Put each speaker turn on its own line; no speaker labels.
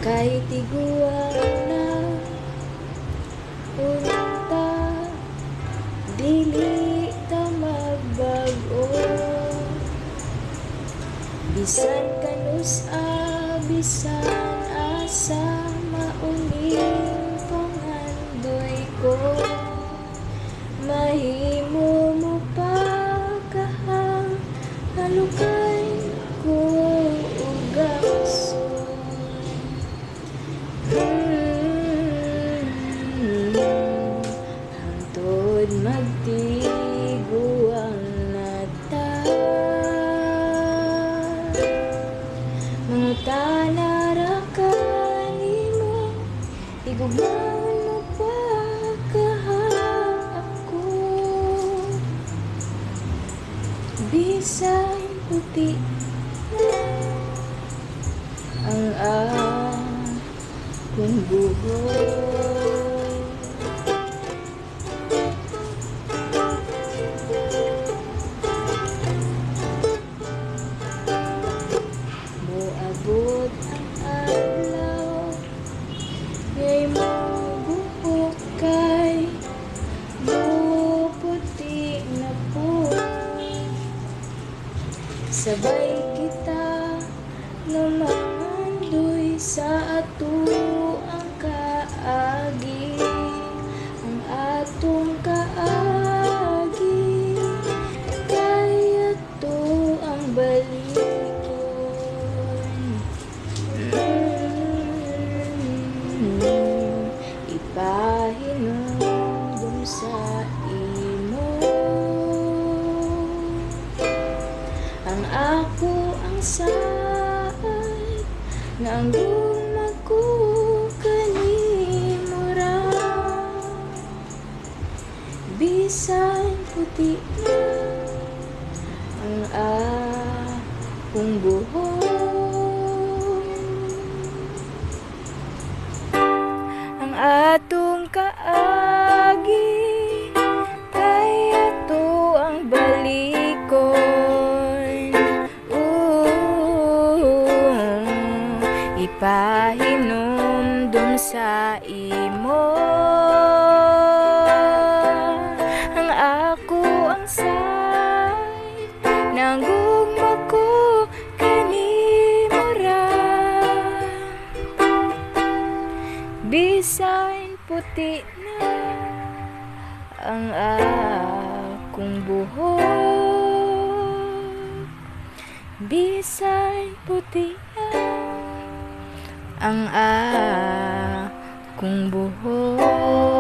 kay tiguan na unta, dili ta magbag-o. Bisan kanus-a, bisan asa, mauning pangandoy ko. Mahimo mo pagkahang halukay ko ugason. Hangtod magtiguang nata, mangutana ra ka nimo, igugmaon mo pa kaha ako. Bisan puti na ang akong buhok. Moabot ang adlaw, ngay mo buhok kay puti na po. Sabay kita namandoy sa ato ang kaagi, ang atong kaagi, kay ato ang balikon. Ipahinumdum sa imo ang ako ang saad, nga ang gumako kanimo ra. Bisan puti na ang akong buhok, ang atong kaagi, kay ato ang balikon. Ipahinumdum sa imo ang ako ang say, nanggugma ko kanimo ra. Bisan puti na ang akong buhok, bisan puti na ang akong buhok.